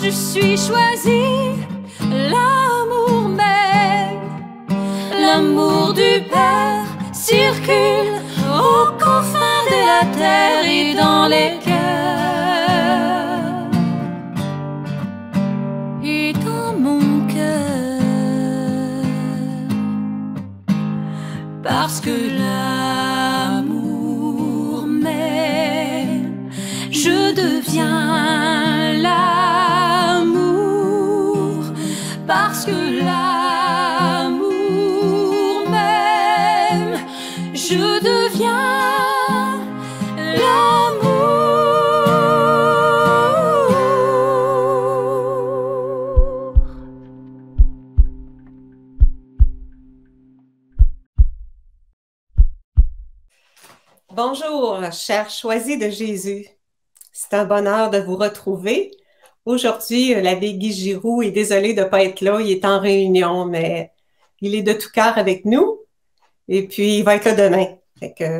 je suis choisie, l'amour même, l'amour du Père circule aux confins de la terre et dans les cœurs et dans mon cœur, parce que l'amour m'aime, je deviens l'amour, parce que l'amour m'aime, je deviens l'amour. Bonjour, chers choisis de Jésus. C'est un bonheur de vous retrouver. Aujourd'hui, l'abbé Guy Giroux est désolé de ne pas être là. Il est en réunion, mais il est de tout cœur avec nous. Et puis, il va être là demain.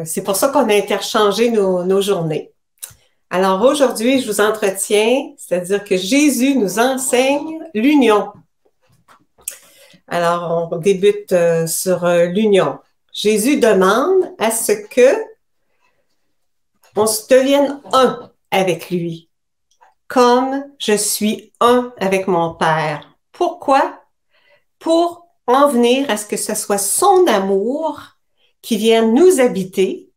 C'est pour ça qu'on a interchangé nos journées. Alors aujourd'hui, je vous entretiens, c'est-à-dire que Jésus nous enseigne l'union. Alors, on débute sur l'union. Jésus demande à ce que on se devienne un avec lui, comme je suis un avec mon Père. Pourquoi? Pour en venir à ce que ce soit son amour qui vienne nous habiter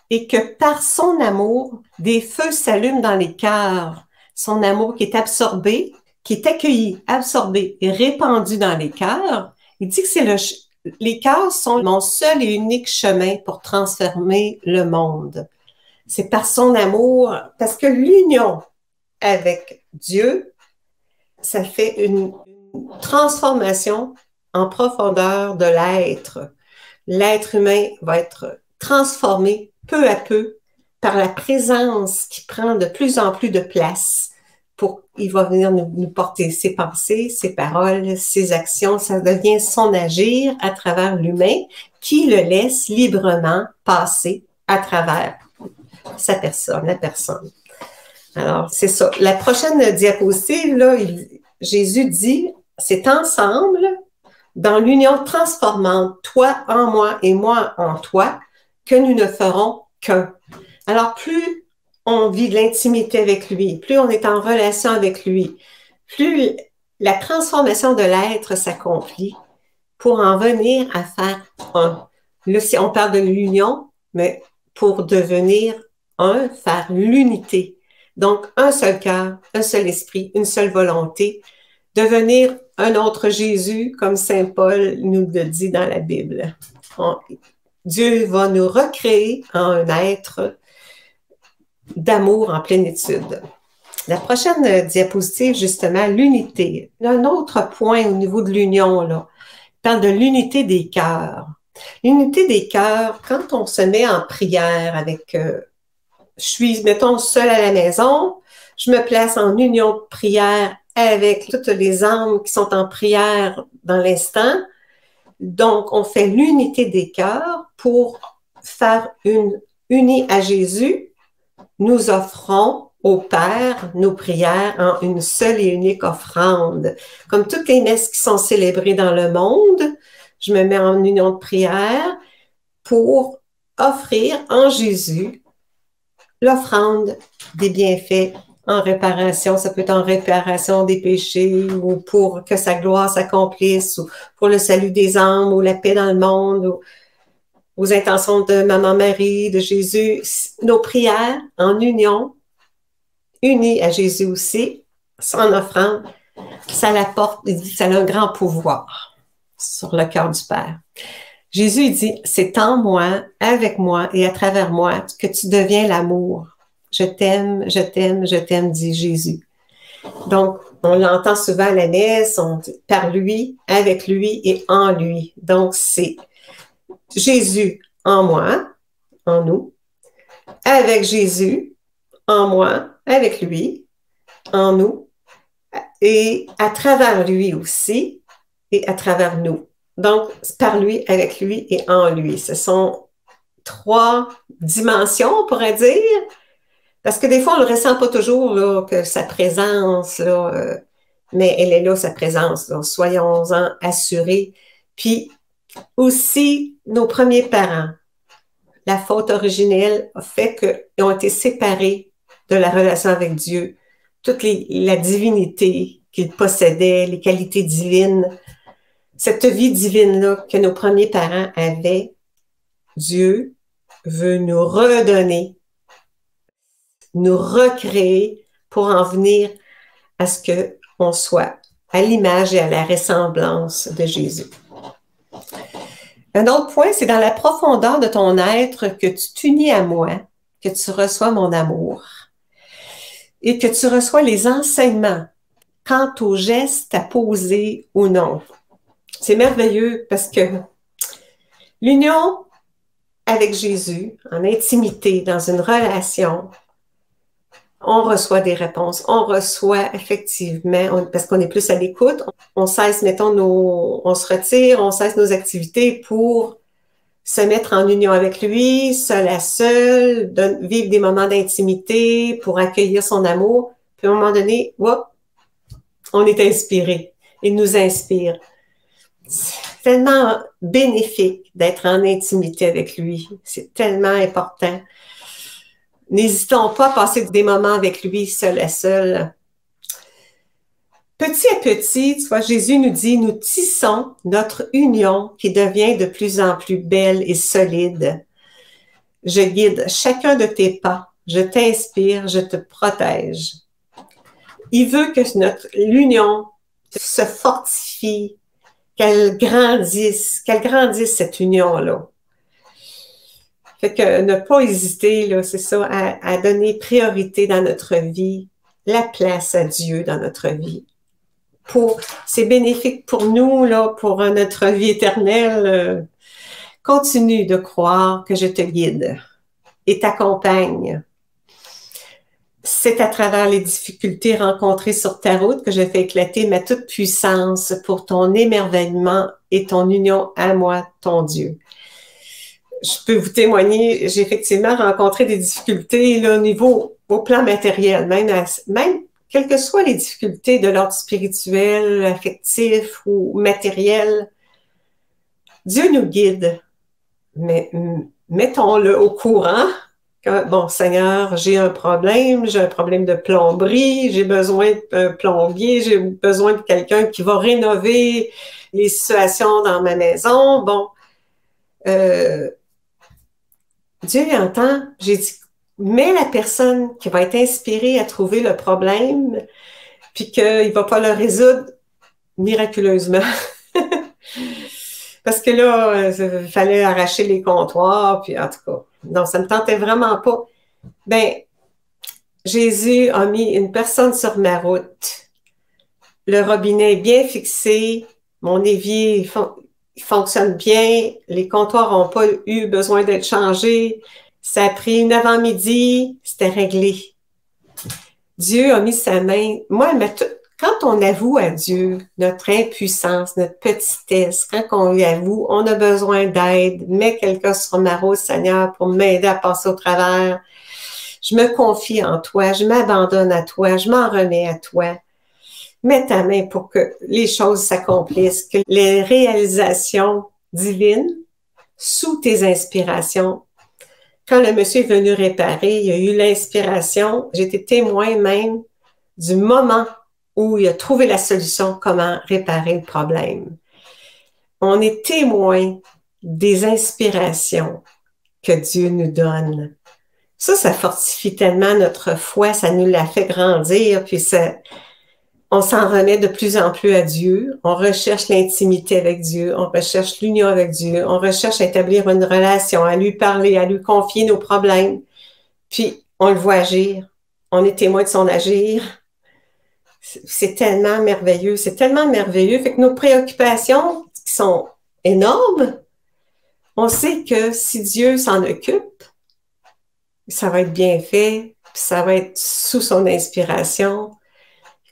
et que par son amour, des feux s'allument dans les cœurs. Son amour qui est absorbé, qui est accueilli, absorbé et répandu dans les cœurs. Il dit que les cœurs sont mon seul et unique chemin pour transformer le monde. C'est par son amour, parce que l'union avec Dieu, ça fait une transformation en profondeur de l'être. L'être humain va être transformé peu à peu par la présence qui prend de plus en plus de place. Il va venir nous porter ses pensées, ses paroles, ses actions. Ça devient son agir à travers l'humain qui le laisse librement passer à travers sa personne, la personne. Alors, c'est ça. La prochaine diapositive, là, Jésus dit, c'est ensemble, dans l'union transformante, toi en moi et moi en toi, que nous ne ferons qu'un. Alors, plus on vit de l'intimité avec lui, plus on est en relation avec lui, plus la transformation de l'être s'accomplit pour en venir à faire un. Là, on parle de l'union, mais pour devenir un, faire l'unité. Donc, un seul cœur, un seul esprit, une seule volonté, devenir un autre Jésus, comme Saint Paul nous le dit dans la Bible. Dieu va nous recréer en un être d'amour en plénitude. La prochaine diapositive, justement, l'unité. Un autre point au niveau de l'union, là, parle de l'unité des cœurs. L'unité des cœurs, quand on se met en prière avec, je suis, mettons, seule à la maison, je me place en union de prière avec toutes les âmes qui sont en prière dans l'instant. Donc, on fait l'unité des cœurs pour faire unie à Jésus. Nous offrons au Père nos prières en une seule et unique offrande. Comme toutes les messes qui sont célébrées dans le monde, je me mets en union de prière pour offrir en Jésus l'offrande des bienfaits en réparation. Ça peut être en réparation des péchés ou pour que sa gloire s'accomplisse ou pour le salut des âmes ou la paix dans le monde ou aux intentions de Maman Marie, de Jésus. Nos prières en union, unies à Jésus aussi, en offrande, ça a un grand pouvoir sur le cœur du Père. Jésus dit, c'est en moi, avec moi et à travers moi que tu deviens l'amour. Je t'aime, je t'aime, je t'aime, dit Jésus. Donc, on l'entend souvent à la messe, on dit par lui, avec lui et en lui. Donc, c'est Jésus en moi, en nous, avec Jésus, en moi, avec lui, en nous, et à travers lui aussi, et à travers nous. Donc, par lui, avec lui et en lui. Ce sont trois dimensions, on pourrait dire, Parce que des fois, on ne le ressent pas toujours, là, que sa présence, là, mais elle est là, sa présence, là. Soyons-en assurés. Puis aussi, nos premiers parents, la faute originelle a fait qu'ils ont été séparés de la relation avec Dieu. La divinité qu'ils possédaient, les qualités divines, cette vie divine-là que nos premiers parents avaient, Dieu veut nous redonner, nous recréer pour en venir à ce qu'on soit à l'image et à la ressemblance de Jésus. Un autre point, c'est dans la profondeur de ton être que tu t'unis à moi, que tu reçois mon amour et que tu reçois les enseignements quant aux gestes à poser ou non. C'est merveilleux parce que l'union avec Jésus, en intimité, dans une relation, on reçoit des réponses. On reçoit effectivement, parce qu'on est plus à l'écoute, on cesse, mettons, on se retire, on cesse nos activités pour se mettre en union avec lui, seul à seul, vivre des moments d'intimité pour accueillir son amour. Puis à un moment donné, whoop, on est inspiré. Il nous inspire. C'est tellement bénéfique d'être en intimité avec lui. C'est tellement important. N'hésitons pas à passer des moments avec lui, seul à seul. Petit à petit, tu vois, Jésus nous dit, nous tissons notre union qui devient de plus en plus belle et solide. Je guide chacun de tes pas. Je t'inspire, je te protège. Il veut que l'union se fortifie, qu'elle grandisse cette union-là. Fait que ne pas hésiter, là, c'est ça, à donner priorité dans notre vie, la place à Dieu dans notre vie. C'est bénéfique pour nous, là, pour notre vie éternelle. Continue de croire que je te guide et t'accompagne. C'est à travers les difficultés rencontrées sur ta route que je fais éclater ma toute puissance pour ton émerveillement et ton union à moi, ton Dieu. Je peux vous témoigner, j'ai effectivement rencontré des difficultés là, au plan matériel, même quelles que soient les difficultés de l'ordre spirituel, affectif ou matériel. Dieu nous guide, mais mettons-le au courant. Bon, Seigneur, j'ai un problème de plomberie, j'ai besoin d'un plombier, j'ai besoin de quelqu'un qui va rénover les situations dans ma maison. Bon, Dieu entend, j'ai dit, mets la personne qui va être inspirée à trouver le problème, puis qu'il ne va pas le résoudre miraculeusement. Parce que là, il fallait arracher les comptoirs, puis en tout cas, non, ça ne me tentait vraiment pas. Ben, Jésus a mis une personne sur ma route. Le robinet est bien fixé, mon évier fonctionne bien, les comptoirs n'ont pas eu besoin d'être changés. Ça a pris une avant-midi, c'était réglé. Dieu a mis sa main. Moi, quand on avoue à Dieu notre impuissance, notre petitesse, quand on lui avoue, on a besoin d'aide, mets quelqu'un sur ma route, Seigneur, pour m'aider à passer au travers. Je me confie en toi, je m'abandonne à toi, je m'en remets à toi. Mets ta main pour que les choses s'accomplissent, que les réalisations divines, sous tes inspirations. Quand le monsieur est venu réparer, il a eu l'inspiration. J'ai été témoin même du moment où il a trouvé la solution, comment réparer le problème. On est témoin des inspirations que Dieu nous donne. Ça fortifie tellement notre foi, ça nous la fait grandir, puis on s'en remet de plus en plus à Dieu. On recherche l'intimité avec Dieu, on recherche l'union avec Dieu, on recherche à établir une relation, à lui parler, à lui confier nos problèmes. Puis, on le voit agir. On est témoin de son agir. C'est tellement merveilleux, c'est tellement merveilleux. Fait que nos préoccupations qui sont énormes, on sait que si Dieu s'en occupe, ça va être bien fait, puis ça va être sous son inspiration.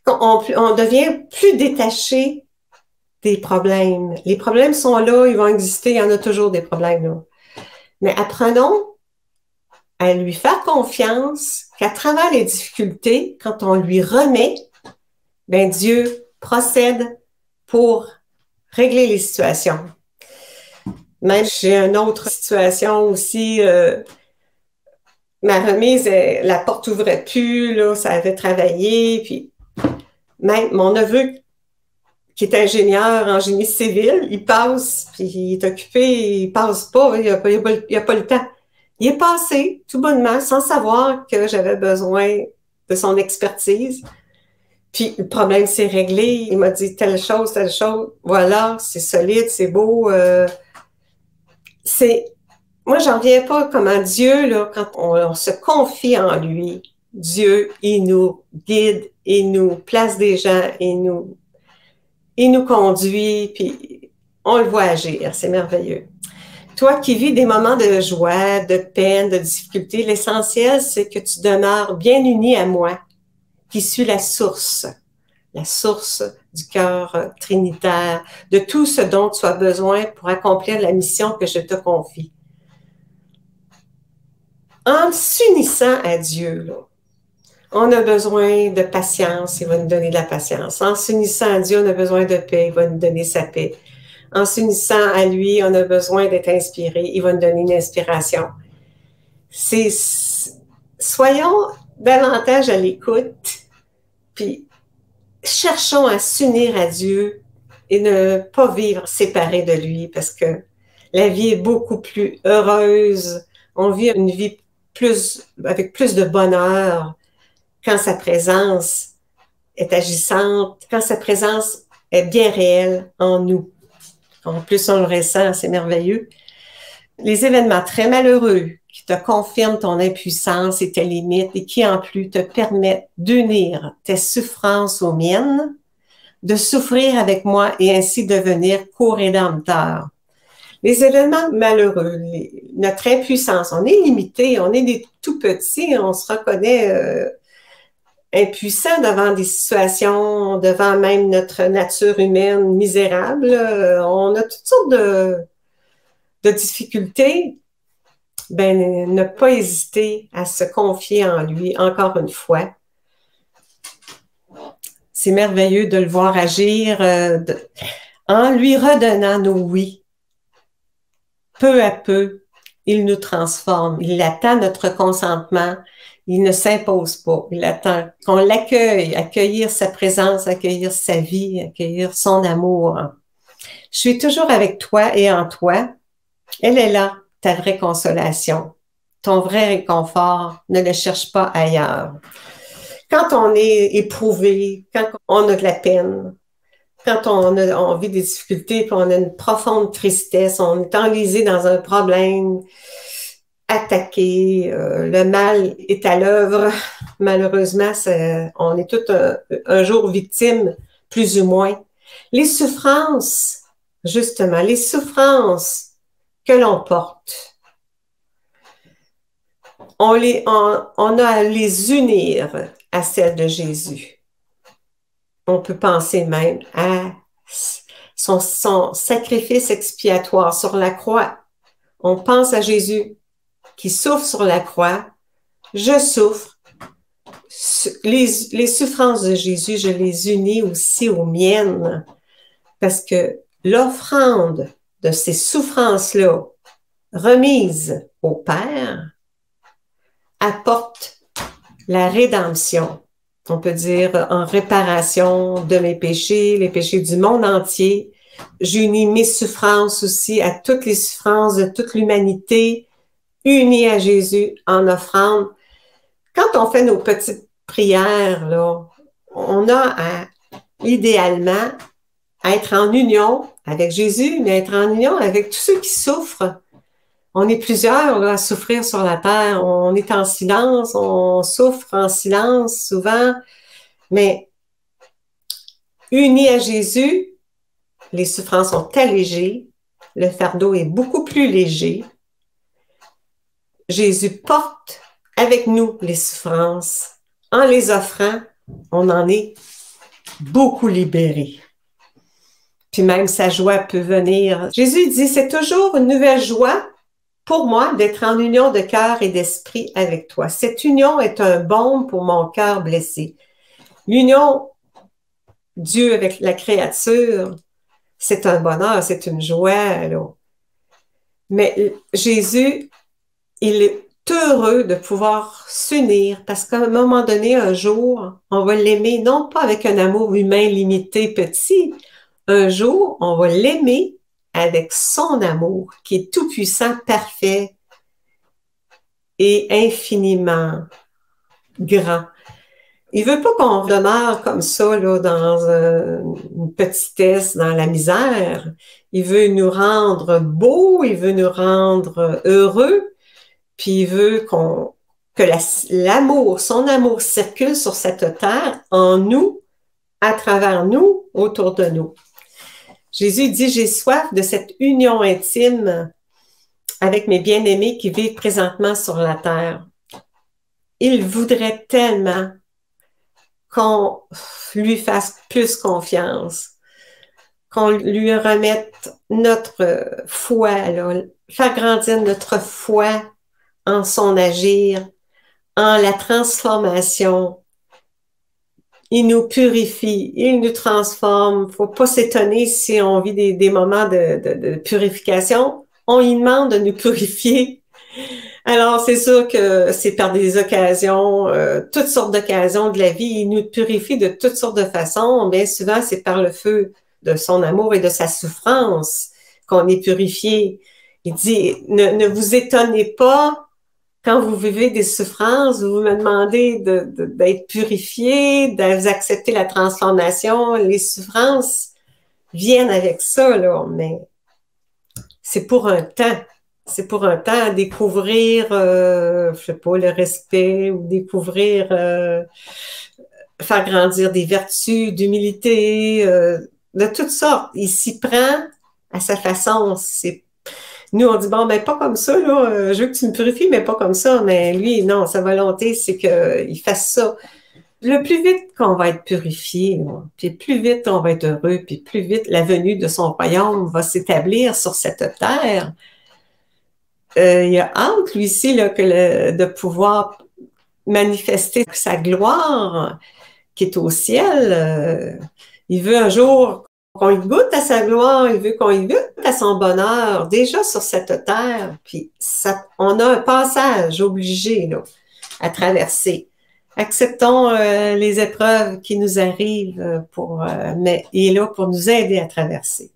On devient plus détaché des problèmes. Les problèmes sont là, ils vont exister, il y en a toujours des problèmes là. Mais apprenons à lui faire confiance qu'à travers les difficultés, quand on lui remet, ben Dieu procède pour régler les situations. Même j'ai une autre situation aussi, ma remise, la porte ouvrait plus, là, ça avait travaillé, puis même mon neveu, qui est ingénieur en génie civil, il passe, puis il est occupé, il passe pas, il a pas le temps. Il est passé tout bonnement, sans savoir que j'avais besoin de son expertise. Puis le problème s'est réglé. Il m'a dit telle chose, telle chose. Voilà, c'est solide, c'est beau. Moi, j'en reviens pas comment Dieu, là, quand on se confie en lui, Dieu, il nous guide, il nous place des gens, il nous conduit, puis on le voit agir. C'est merveilleux. Toi qui vis des moments de joie, de peine, de difficulté, l'essentiel, c'est que tu demeures bien uni à moi, qui suis la source du cœur trinitaire, de tout ce dont tu as besoin pour accomplir la mission que je te confie. En s'unissant à Dieu, là, on a besoin de patience, il va nous donner de la patience. En s'unissant à Dieu, on a besoin de paix, il va nous donner sa paix. En s'unissant à lui, on a besoin d'être inspiré, il va nous donner une inspiration. Soyons davantage à l'écoute, puis cherchons à s'unir à Dieu et ne pas vivre séparés de lui, parce que la vie est beaucoup plus heureuse. On vit une vie avec plus de bonheur quand sa présence est agissante, quand sa présence est bien réelle en nous. En plus, on le ressent, c'est merveilleux. Les événements très malheureux qui te confirment ton impuissance et tes limites et qui, en plus, te permettent d'unir tes souffrances aux miennes, de souffrir avec moi et ainsi devenir co-rédempteur. Les événements malheureux, notre impuissance, on est limité, on est des tout petits, on se reconnaît impuissant devant des situations, devant même notre nature humaine misérable. On a toutes sortes de difficultés. Ben, ne pas hésiter à se confier en lui, encore une fois. C'est merveilleux de le voir agir en lui redonnant nos oui. Peu à peu, il nous transforme. Il attend notre consentement. Il ne s'impose pas. Il attend qu'on l'accueille, accueillir sa présence, accueillir sa vie, accueillir son amour. Je suis toujours avec toi et en toi. Elle est là, ta vraie consolation. Ton vrai réconfort, ne le cherche pas ailleurs. Quand on est éprouvé, quand on a de la peine, quand on vit des difficultés, puis on a une profonde tristesse, on est enlisé dans un problème, attaqué, le mal est à l'œuvre. Malheureusement, on est tous un jour victimes, plus ou moins. Les souffrances, justement, les souffrances que l'on porte, on a à les unir à celles de Jésus. On peut penser même à son sacrifice expiatoire sur la croix. On pense à Jésus qui souffre sur la croix. Je souffre. Les souffrances de Jésus, je les unis aussi aux miennes parce que l'offrande de ces souffrances-là, remise au Père, apporte la rédemption. On peut dire en réparation de mes péchés, les péchés du monde entier. J'unis mes souffrances aussi à toutes les souffrances de toute l'humanité, unies à Jésus en offrande. Quand on fait nos petites prières, là, on a idéalement à être en union avec Jésus, mais être en union avec tous ceux qui souffrent. On est plusieurs là, à souffrir sur la terre. On est en silence, on souffre en silence souvent, mais unis à Jésus, les souffrances sont allégées, le fardeau est beaucoup plus léger. Jésus porte avec nous les souffrances. En les offrant, on en est beaucoup libéré. Puis même sa joie peut venir. Jésus dit, c'est toujours une nouvelle joie pour moi d'être en union de cœur et d'esprit avec toi. Cette union est un baume pour mon cœur blessé. L'union Dieu avec la créature, c'est un bonheur, c'est une joie, là. Mais Jésus, il est heureux de pouvoir s'unir parce qu'à un moment donné, un jour, on va l'aimer, non pas avec un amour humain limité, petit. Un jour, on va l'aimer avec son amour qui est tout puissant, parfait et infiniment grand. Il veut pas qu'on demeure comme ça, là, dans une petitesse, dans la misère. Il veut nous rendre beaux, il veut nous rendre heureux, puis il veut que l'amour, son amour circule sur cette terre, en nous, à travers nous, autour de nous. Jésus dit, j'ai soif de cette union intime avec mes bien-aimés qui vivent présentement sur la terre. Il voudrait tellement qu'on lui fasse plus confiance, qu'on lui remette notre foi, là, faire grandir notre foi en son agir, en la transformation. Il nous purifie, il nous transforme. Faut pas s'étonner si on vit des moments de purification. On lui demande de nous purifier. Alors, c'est sûr que c'est par des occasions, toutes sortes d'occasions de la vie. Il nous purifie de toutes sortes de façons. Bien souvent, c'est par le feu de son amour et de sa souffrance qu'on est purifié. Il dit, ne vous étonnez pas quand vous vivez des souffrances, vous me demandez d'être purifié, d'accepter la transformation. Les souffrances viennent avec ça, là, mais c'est pour un temps. C'est pour un temps à découvrir, je sais pas, le respect ou découvrir, faire grandir des vertus, d'humilité, de toutes sortes. Il s'y prend à sa façon. Nous, on dit, bon, ben pas comme ça, là, je veux que tu me purifies, mais pas comme ça. Mais lui, non, sa volonté, c'est qu'il fasse ça. Le plus vite qu'on va être purifié, là, puis plus vite on va être heureux, puis plus vite la venue de son royaume va s'établir sur cette terre. Il a hâte, lui ici, là, de pouvoir manifester sa gloire qui est au ciel. Il veut un jour qu'on y goûte à sa gloire, il veut qu'on y goûte à son bonheur, déjà sur cette terre. Puis on a un passage obligé là, à traverser. Acceptons les épreuves qui nous arrivent, mais il est là pour nous aider à traverser.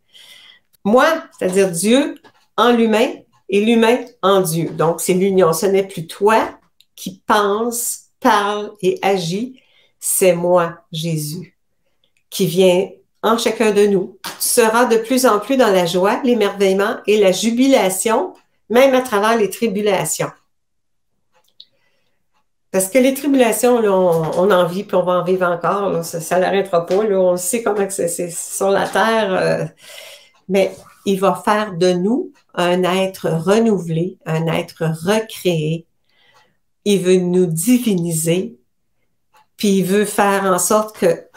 Moi, c'est-à-dire Dieu en l'humain et l'humain en Dieu. Donc, c'est l'union. Ce n'est plus toi qui pense, parle et agit, c'est moi, Jésus, qui vient en chacun de nous. Tu seras de plus en plus dans la joie, l'émerveillement et la jubilation, même à travers les tribulations. Parce que les tribulations, là, on en vit, puis on va en vivre encore. Là, ça n'arrêtera pas. Là, on sait comment que c'est sur la terre. Mais il va faire de nous un être renouvelé, un être recréé. Il veut nous diviniser, puis il veut faire en sorte que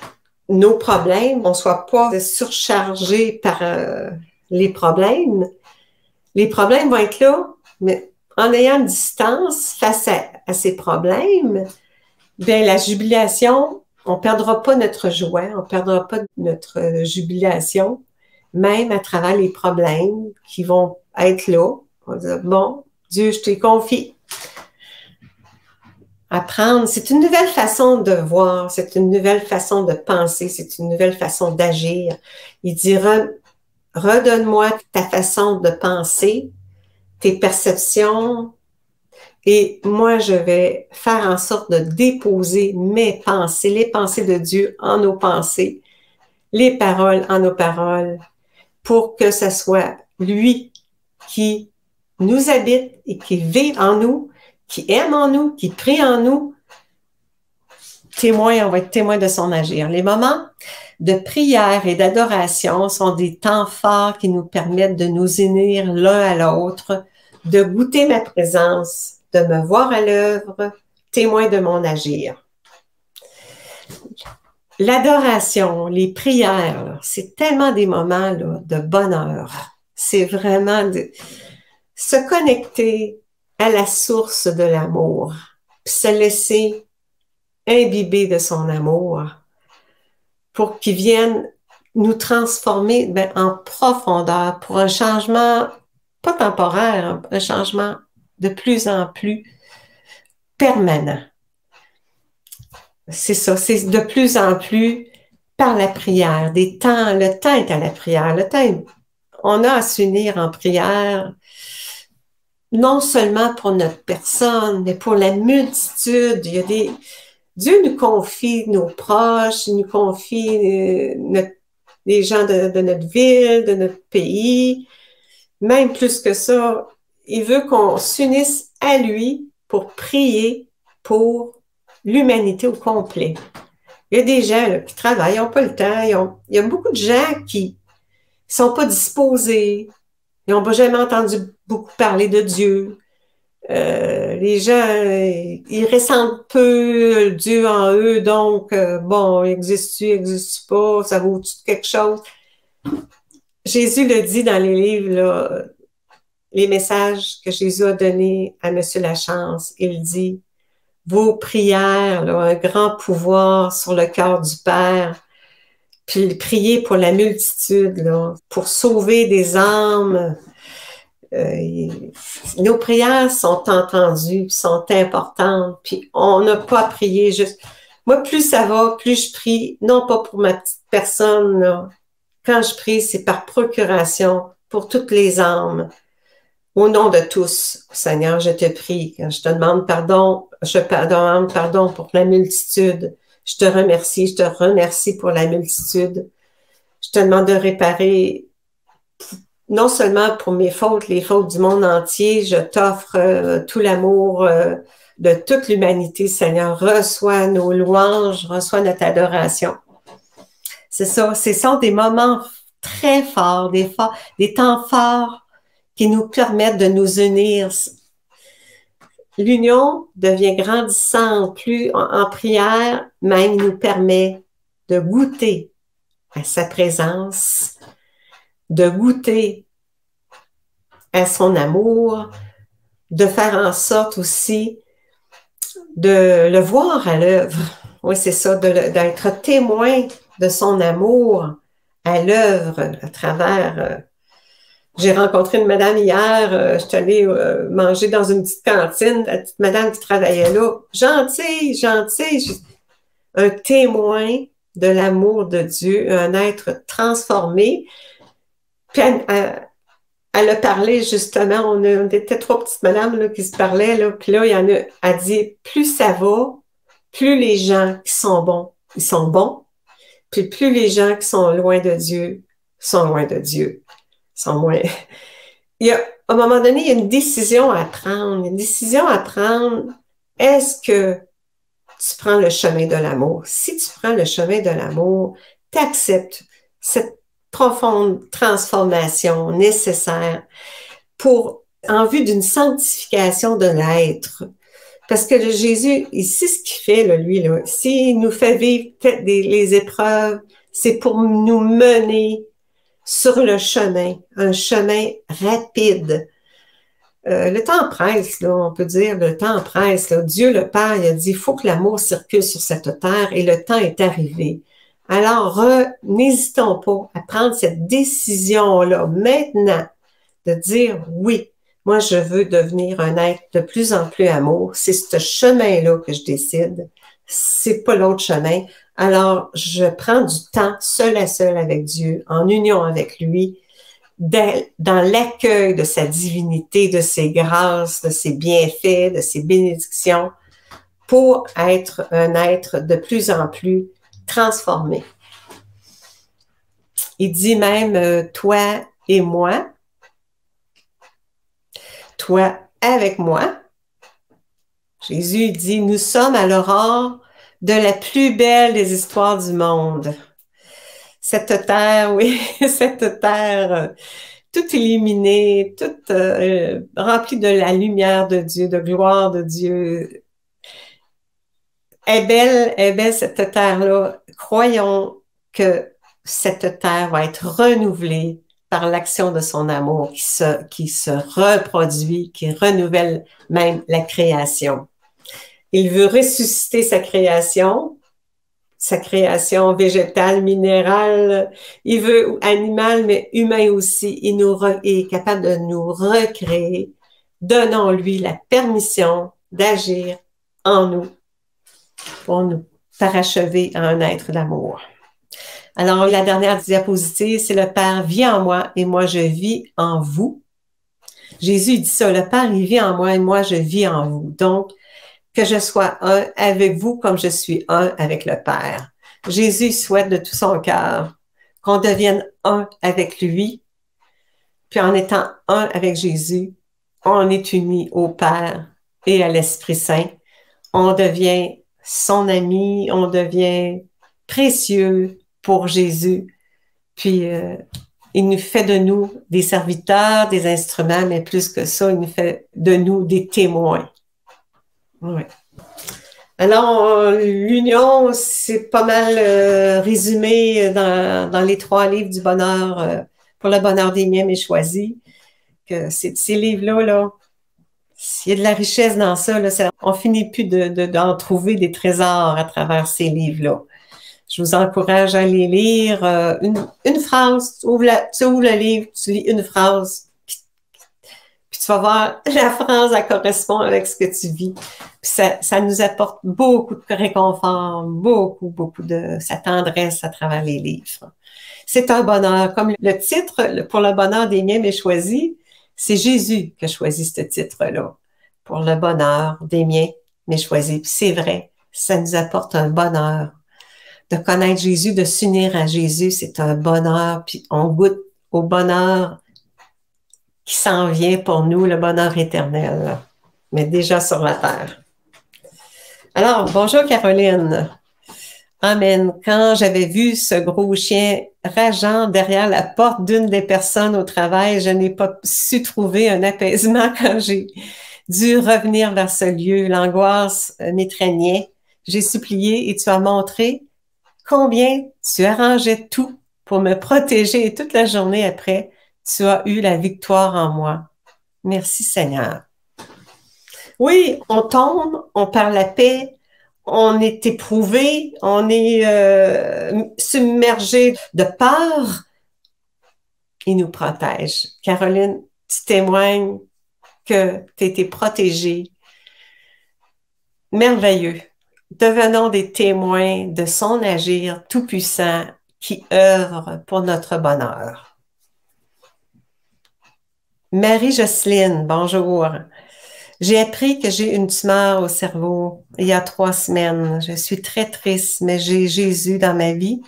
nos problèmes, on ne soit pas surchargés par les problèmes. Les problèmes vont être là, mais en ayant une distance face à ces problèmes, bien, la jubilation, on ne perdra pas notre joie, on ne perdra pas notre jubilation, même à travers les problèmes qui vont être là. On va dire, bon, Dieu, je te confie. Apprendre, c'est une nouvelle façon de voir, c'est une nouvelle façon de penser, c'est une nouvelle façon d'agir. Il dit, redonne-moi ta façon de penser, tes perceptions, et moi, je vais faire en sorte de déposer mes pensées, les pensées de Dieu en nos pensées, les paroles en nos paroles, pour que ce soit lui qui nous habite et qui vit en nous, qui aime en nous, qui prie en nous. On va être témoin de son agir. Les moments de prière et d'adoration sont des temps forts qui nous permettent de nous unir l'un à l'autre, de goûter ma présence, de me voir à l'œuvre, témoin de mon agir. L'adoration, les prières, c'est tellement des moments là, de bonheur. C'est vraiment se connecter à la source de l'amour, puis se laisser imbiber de son amour pour qu'il vienne nous transformer en profondeur pour un changement, pas temporaire, un changement de plus en plus permanent. C'est ça, c'est de plus en plus par la prière, le temps est à la prière, on a à s'unir en prière, non seulement pour notre personne, mais pour la multitude. Dieu nous confie nos proches, il nous confie les gens de notre ville, de notre pays. Même plus que ça, il veut qu'on s'unisse à lui pour prier pour l'humanité au complet. Il y a des gens là, qui travaillent, ils n'ont pas le temps. Il y a beaucoup de gens qui ne sont pas disposés. Ils n'ont jamais entendu beaucoup parler de Dieu. Les gens, ils ressentent peu Dieu en eux, donc, bon, existe-tu, existe-tu pas, ça vaut-tu quelque chose? Jésus le dit dans les livres, là, les messages que Jésus a donnés à Monsieur Lachance. Il dit, vos prières, là, un grand pouvoir sur le cœur du Père, puis prier pour la multitude, là, pour sauver des âmes. Nos prières sont entendues, sont importantes, puis on n'a pas à prier juste. Moi, plus ça va, plus je prie, non pas pour ma petite personne, là. Quand je prie, c'est par procuration pour toutes les âmes. Au nom de tous, Seigneur, je te prie. Quand je te demande pardon, je demande pardon pour la multitude. Je te remercie pour la multitude. Je te demande de réparer non seulement pour mes fautes, les fautes du monde entier, je t'offre tout l'amour de toute l'humanité, Seigneur. Reçois nos louanges, reçois notre adoration. C'est ça, ce sont des moments très forts, des temps forts qui nous permettent de nous unir. L'union devient grandissante plus en prière, même il nous permet de goûter à sa présence, de goûter à son amour, de faire en sorte aussi de le voir à l'œuvre. Oui, c'est ça, d'être témoin de son amour à l'œuvre à travers... J'ai rencontré une madame hier, je suis allée manger dans une petite cantine, la petite madame qui travaillait là, gentille, un témoin de l'amour de Dieu, un être transformé. Puis elle a parlé justement, on était trois petites madames là, qui se parlaient, là, puis là, il y en a, elle dit, plus ça va, plus les gens qui sont bons, ils sont bons, puis plus les gens qui sont loin de Dieu, sont loin de Dieu, sont moins... À un moment donné, il y a une décision à prendre, Est-ce que tu prends le chemin de l'amour? Si tu prends le chemin de l'amour, tu acceptes cette profonde transformation nécessaire en vue d'une sanctification de l'être. Parce que Jésus, il sait ce qu'il fait, là, lui, là. S'il nous fait vivre les épreuves, c'est pour nous mener sur le chemin, un chemin rapide. Le temps presse, là, on peut dire, le temps presse. Là. Dieu le Père, il a dit, il faut que l'amour circule sur cette terre et le temps est arrivé. Alors, n'hésitons pas à prendre cette décision-là maintenant, de dire oui, moi je veux devenir un être de plus en plus amour. C'est ce chemin-là que je décide. C'est pas l'autre chemin. Alors, je prends du temps seul à seul avec Dieu, en union avec lui, dans l'accueil de sa divinité, de ses grâces, de ses bienfaits, de ses bénédictions, pour être un être de plus en plus transformé. Il dit même, toi et moi, toi avec moi. Jésus dit, nous sommes à l'aurore de la plus belle des histoires du monde. Cette terre, oui, cette terre toute illuminée, toute remplie de la lumière de Dieu, de gloire de Dieu. Est belle cette terre-là. Croyons que cette terre va être renouvelée par l'action de son amour qui se reproduit, qui renouvelle même la création. Il veut ressusciter sa création végétale, minérale, il veut animale, mais humain aussi. Il est capable de nous recréer. Donnons-lui la permission d'agir en nous pour nous parachever à un être d'amour. Alors, la dernière diapositive, c'est le Père vit en moi et moi je vis en vous. Jésus dit ça, le Père, il vit en moi et moi je vis en vous. Donc, que je sois un avec vous comme je suis un avec le Père. Jésus souhaite de tout son cœur qu'on devienne un avec lui. Puis en étant un avec Jésus, on est unis au Père et à l'Esprit Saint. On devient son ami, on devient précieux pour Jésus. Puis il nous fait de nous des serviteurs, des instruments, mais plus que ça, il nous fait de nous des témoins. Oui. Alors, l'union, c'est pas mal résumé dans les 3 livres du bonheur, pour le bonheur des miens, mais choisis. Que ces livres-là, là, s'il y a de la richesse dans ça, là, on finit plus d'en trouver des trésors à travers ces livres-là. Je vous encourage à les lire. Une phrase, tu ouvres le livre, tu lis une phrase, puis tu vas voir, la phrase, elle correspond avec ce que tu vis. Puis ça nous apporte beaucoup de réconfort, beaucoup de sa tendresse à travers les livres. C'est un bonheur. Comme le titre, pour le bonheur des miens, mais choisi, c'est Jésus qui a choisi ce titre-là. Pour le bonheur des miens, mais choisi. Puis c'est vrai, ça nous apporte un bonheur. De connaître Jésus, de s'unir à Jésus, c'est un bonheur. Puis on goûte au bonheur qui s'en vient pour nous, le bonheur éternel, mais déjà sur la terre. Alors, bonjour Caroline. Amen. Quand j'avais vu ce gros chien rageant derrière la porte d'une des personnes au travail, je n'ai pas su trouver un apaisement quand j'ai dû revenir vers ce lieu. L'angoisse m'étreignait. J'ai supplié et tu as montré combien tu arrangeais tout pour me protéger et toute la journée après, tu as eu la victoire en moi. Merci Seigneur. Oui, on tombe, on perd la paix, on est éprouvé, on est submergé de peur. Il nous protège. Caroline, tu témoignes que tu as été protégée. Merveilleux. Devenons des témoins de son agir tout-puissant qui œuvre pour notre bonheur. Marie-Jocelyne, bonjour. J'ai appris que j'ai une tumeur au cerveau il y a 3 semaines. Je suis très triste, mais j'ai Jésus dans ma vie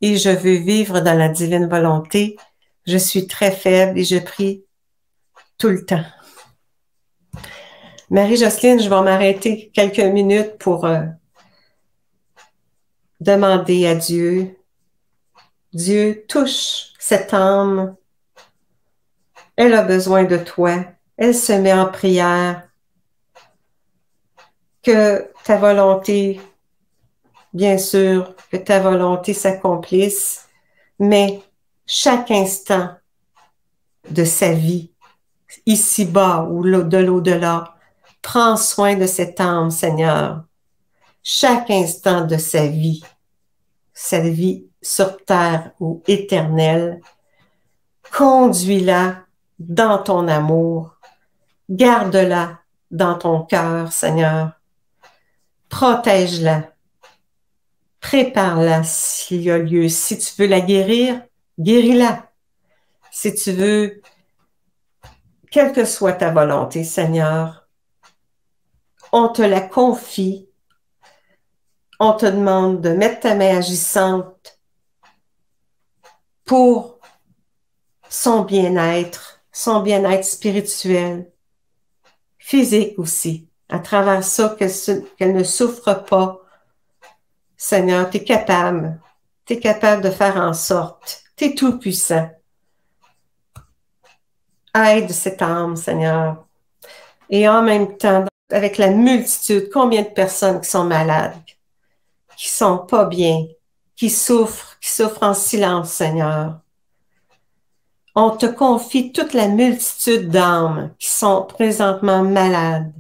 et je veux vivre dans la divine volonté. Je suis très faible et je prie tout le temps. Marie-Jocelyne, je vais m'arrêter quelques minutes pour demander à Dieu. Dieu, touche cette âme. Elle a besoin de toi. Elle se met en prière. Que ta volonté, bien sûr, que ta volonté s'accomplisse, mais chaque instant de sa vie, ici-bas ou de l'au-delà, prends soin de cette âme, Seigneur. Chaque instant de sa vie sur terre ou éternelle, conduis-la dans ton amour. Garde-la dans ton cœur, Seigneur. Protège-la. Prépare-la s'il y a lieu. Si tu veux la guérir, guéris-la. Si tu veux, quelle que soit ta volonté, Seigneur, on te la confie. On te demande de mettre ta main agissante pour son bien-être spirituel, physique aussi. À travers ça, qu'elle ne souffre pas. Seigneur, tu es capable. Tu es capable de faire en sorte. Tu es tout puissant. Aide cette âme, Seigneur. Et en même temps, avec la multitude, combien de personnes qui sont malades, qui sont pas bien, qui souffrent en silence, Seigneur. On te confie toute la multitude d'âmes qui sont présentement malades.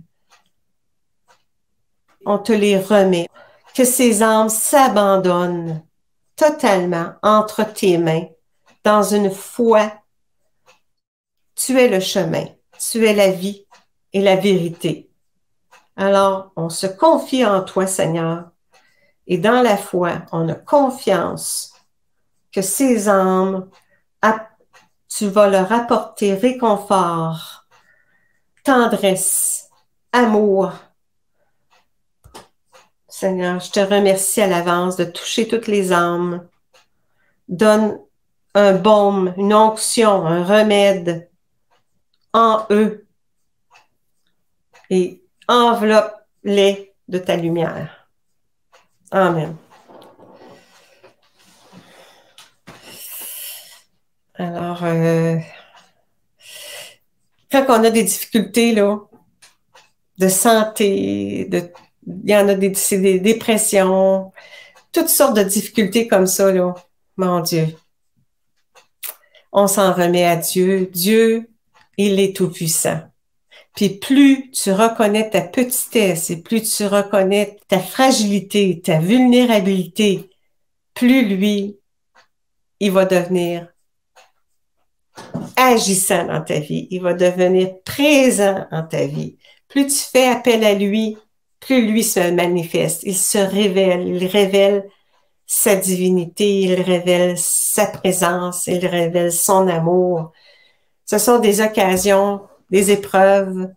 On te les remet. Que ces âmes s'abandonnent totalement entre tes mains dans une foi. Tu es le chemin, tu es la vie et la vérité. Alors, on se confie en toi, Seigneur, et dans la foi, on a confiance que ces âmes, tu vas leur apporter réconfort, tendresse, amour. Seigneur, je te remercie à l'avance de toucher toutes les âmes. Donne un baume, une onction, un remède en eux et enveloppe-les de ta lumière. Amen. Alors, quand on a des difficultés là, de santé, il y en a c'est des dépressions, toutes sortes de difficultés comme ça, là, mon Dieu. On s'en remet à Dieu. Dieu, il est tout-puissant. Puis plus tu reconnais ta petitesse et plus tu reconnais ta fragilité, ta vulnérabilité, plus lui, il va devenir agissant dans ta vie. Il va devenir présent dans ta vie. Plus tu fais appel à lui, plus lui se manifeste. Il se révèle. Il révèle sa divinité. Il révèle sa présence. Il révèle son amour. Ce sont des occasions, des épreuves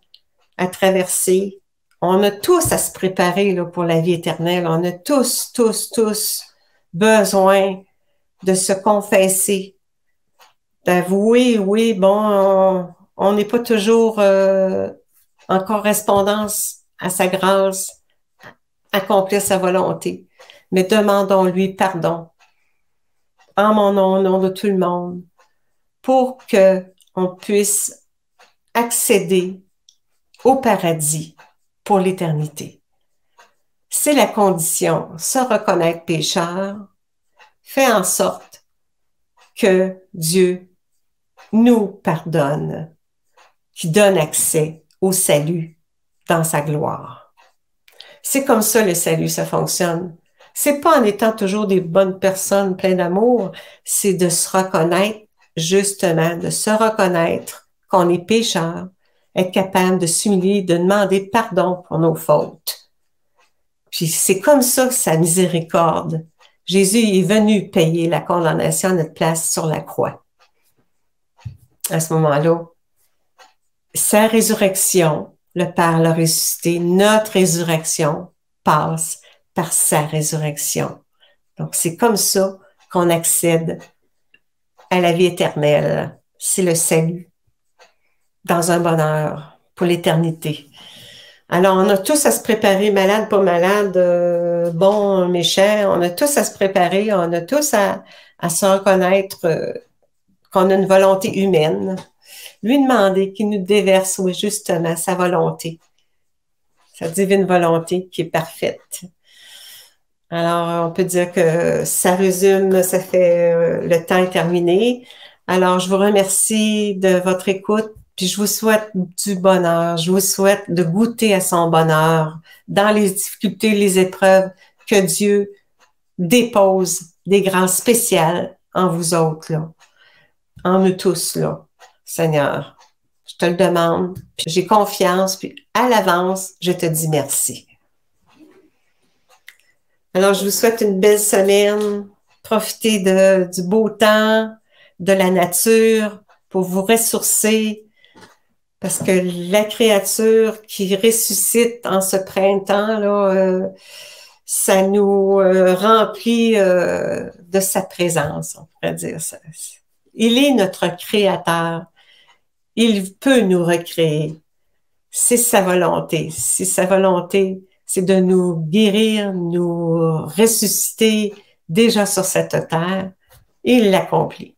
à traverser. On a tous à se préparer là, pour la vie éternelle. On a tous besoin de se confesser, d'avouer, oui, bon, on n'est pas toujours en correspondance à sa grâce, accomplir sa volonté, mais demandons-lui pardon en mon nom, au nom de tout le monde, pour que on puisse accéder au paradis pour l'éternité. C'est la condition, se reconnaître pécheur, fait en sorte que Dieu nous pardonne, qui donne accès au salut dans sa gloire. C'est comme ça le salut, ça fonctionne. C'est pas en étant toujours des bonnes personnes pleines d'amour, c'est de se reconnaître, justement, de se reconnaître qu'on est pécheur, être capable de s'humilier, de demander pardon pour nos fautes. Puis c'est comme ça que sa miséricorde. Jésus est venu payer la condamnation à notre place sur la croix. À ce moment-là, sa résurrection, le Père l'a ressuscité, notre résurrection passe par sa résurrection. Donc, c'est comme ça qu'on accède à la vie éternelle. C'est le salut dans un bonheur pour l'éternité. Alors, on a tous à se préparer, malade, pas malade, bon, méchant, on a tous à se préparer, on a tous à se reconnaître qu'on a une volonté humaine. Lui demander qu'il nous déverse, oui, justement, sa volonté, sa divine volonté qui est parfaite. Alors, on peut dire que ça résume, ça fait, le temps est terminé. Alors, je vous remercie de votre écoute, puis je vous souhaite du bonheur. Je vous souhaite de goûter à son bonheur dans les difficultés, les épreuves, que Dieu dépose des grâces spéciales en vous autres, là, en nous tous, là. Seigneur, je te le demande, puis j'ai confiance, puis à l'avance, je te dis merci. Alors, je vous souhaite une belle semaine. Profitez du beau temps, de la nature, pour vous ressourcer, parce que la créature qui ressuscite en ce printemps-là, ça nous remplit de sa présence, on pourrait dire ça. Il est notre créateur. Il peut nous recréer. C'est sa volonté. C'est sa volonté, c'est de nous guérir, nous ressusciter déjà sur cette terre. Il l'accomplit.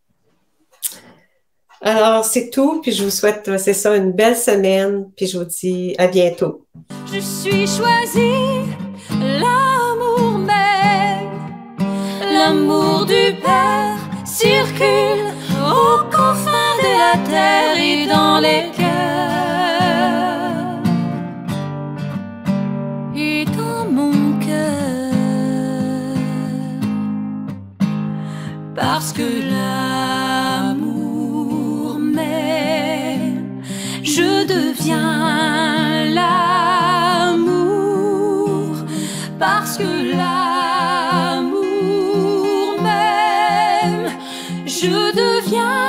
Alors, c'est tout. Puis je vous souhaite, c'est ça, une belle semaine. Puis je vous dis à bientôt. Je suis choisie, l'amour même, l'amour du Père circule aux confins parce que l'amour m'aime, je deviens l'amour, parce que l'amour m'aime, je deviens